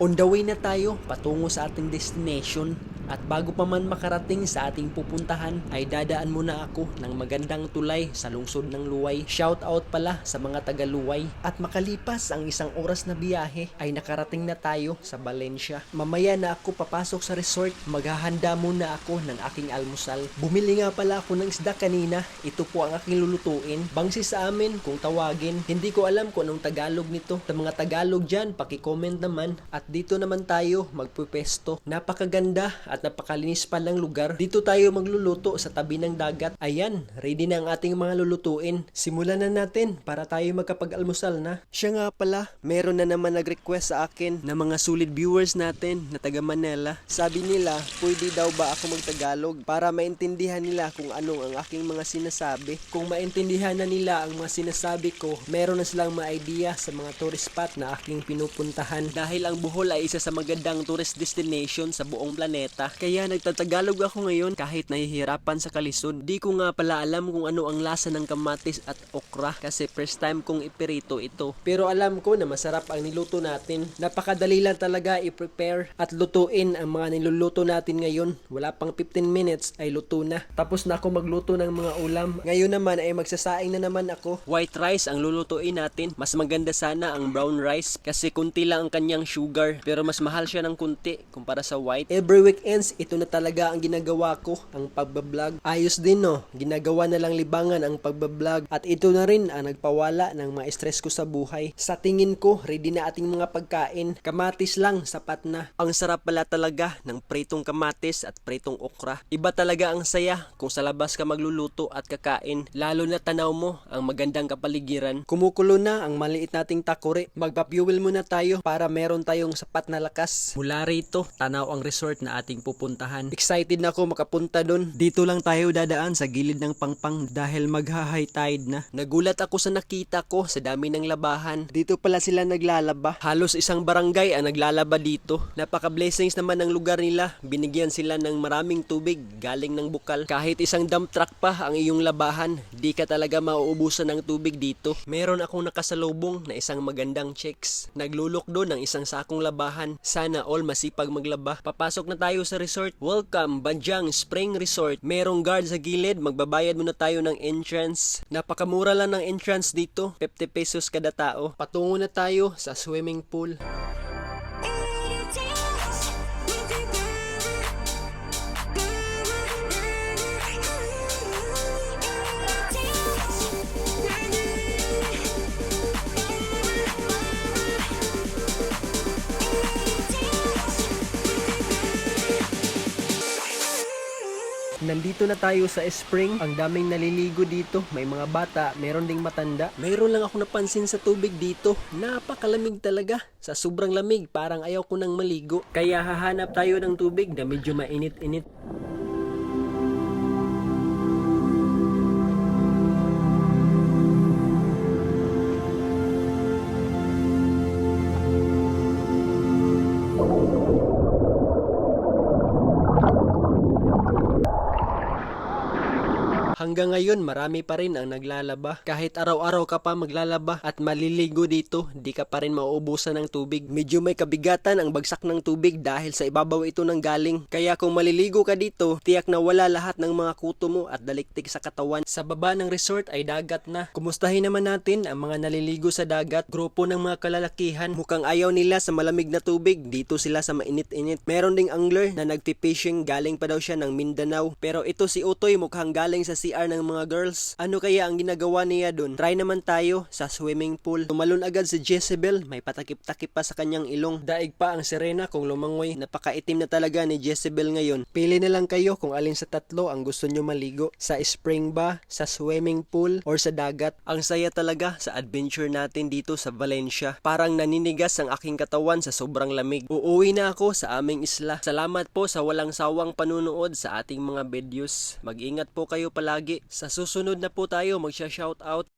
On the way na tayo patungo sa ating destination at bago pa man makarating sa ating pupuntahan ay dadaan muna ako ng magandang tulay sa lungsod ng Luway. Shout out pala sa mga taga Luway. At makalipas ang isang oras na biyahe ay nakarating na tayo sa Valencia. Mamaya na ako papasok sa resort, maghahanda muna ako ng aking almusal. Bumili nga pala ako ng isda kanina, ito po ang aking lulutuin. Bangsi sa amin kung tawagin, hindi ko alam kung anong Tagalog nito. Sa mga Tagalog dyan, paki-comment naman. At dito naman tayo magpupesto. Napakaganda at napakalinis pa lang lugar. Dito tayo magluluto sa tabi ng dagat. Ayan, ready na ang ating mga lulutuin. Simulan na natin para tayo magkapag-almusal na. Siya nga pala, meron na naman nag-request sa akin na mga solid viewers natin na taga Manila. Sabi nila, pwede daw ba ako magtagalog para maintindihan nila kung anong ang aking mga sinasabi. Kung maintindihan na nila ang mga sinasabi ko, meron na silang mga idea sa mga tourist spot na aking pinupuntahan. Dahil ang Bohol ay isa sa magandang tourist destination sa buong planeta. Kaya nagtatagalog ako ngayon kahit nahihirapan sa kalisod. Di ko nga pala alam kung ano ang lasa ng kamatis at okra kasi first time kong ipirito ito. Pero alam ko na masarap ang niluto natin. Napakadali lang talaga i-prepare at lutuin ang mga niluluto natin ngayon. Wala pang 15 minutes ay luto na. Tapos na ako magluto ng mga ulam. Ngayon naman ay magsasaing na naman ako. White rice ang lulutuin natin. Mas maganda sana ang brown rice kasi kunti lang ang kanyang sugar. Pero mas mahal siya ng kunti kumpara sa white. Every weekends, ito na talaga ang ginagawa ko, ang pagbablog. Ayos din no, ginagawa na lang libangan ang pagbablog. At ito na rin ang nagpawala ng mga stress ko sa buhay. Sa tingin ko, ready na ating mga pagkain. Kamatis lang, sapat na. Ang sarap pala talaga ng pritong kamatis at pritong okra. Iba talaga ang saya kung sa labas ka magluluto at kakain. Lalo na tanaw mo ang magandang kapaligiran. Kumukulo na ang maliit nating takore. Magpa-fuel muna tayo para meron tayong sapat na lakas. Mula rito, tanaw ang resort na ating pupuntahan. Excited na ako makapunta doon. Dito lang tayo dadaan sa gilid ng Pangpang dahil magha-high tide na. Nagulat ako sa nakita ko sa dami ng labahan. Dito pala sila naglalaba. Halos isang barangay ang naglalaba dito. Napaka-blessings naman ng lugar nila. Binigyan sila ng maraming tubig galing ng bukal. Kahit isang dump truck pa ang iyong labahan, di ka talaga mauubusan ng tubig dito. Meron akong nakasalubong na isang magandang chicks. Naglulok doon ng isang sakong labahan. Sana all masipag maglaba. Papasok na tayo sa resort. Welcome, Banjang Spring Resort. Merong guard sa gilid. Magbabayad muna tayo ng entrance. Napakamura lang ng entrance dito. 50 pesos kada tao. Patungo na tayo sa swimming pool. Nandito na tayo sa spring. Ang daming naliligo dito. May mga bata, meron ding matanda. Mayroon lang ako napansin sa tubig dito. Napakalamig talaga. Sa sobrang lamig, parang ayaw ko nang maligo. Kaya hahanap tayo ng tubig na medyo mainit-init. Hanggang ngayon, marami pa rin ang naglalaba. Kahit araw-araw ka pa maglalaba at maliligo dito, di ka pa rin mauubusan ng tubig. Medyo may kabigatan ang bagsak ng tubig dahil sa ibabaw ito nang galing. Kaya kung maliligo ka dito, tiyak na wala lahat ng mga kuto mo at daliktik sa katawan. Sa baba ng resort ay dagat na. Kumustahin naman natin ang mga naliligo sa dagat. Grupo ng mga kalalakihan. Mukhang ayaw nila sa malamig na tubig. Dito sila sa mainit-init. Meron ding angler na nagpipishing. Galing pa daw siya ng Mindanao. Pero ito si Utoy mukhang galing sa CR ng mga girls. Ano kaya ang ginagawa niya dun? Try naman tayo sa swimming pool. Tumalon agad si Jezebel, may patakip-takip pa sa kanyang ilong. Daig pa ang Serena kung lumangoy. Napakaitim na talaga ni Jezebel ngayon. Pili na lang kayo kung alin sa tatlo ang gusto nyo maligo. Sa spring ba, sa swimming pool, or sa dagat. Ang saya talaga sa adventure natin dito sa Valencia. Parang naninigas ang aking katawan sa sobrang lamig. Uuwi na ako sa aming isla. Salamat po sa walang sawang panunood sa ating mga videos. Mag-ingat po kayo palagi. Sa susunod na po tayo magsha-shoutout.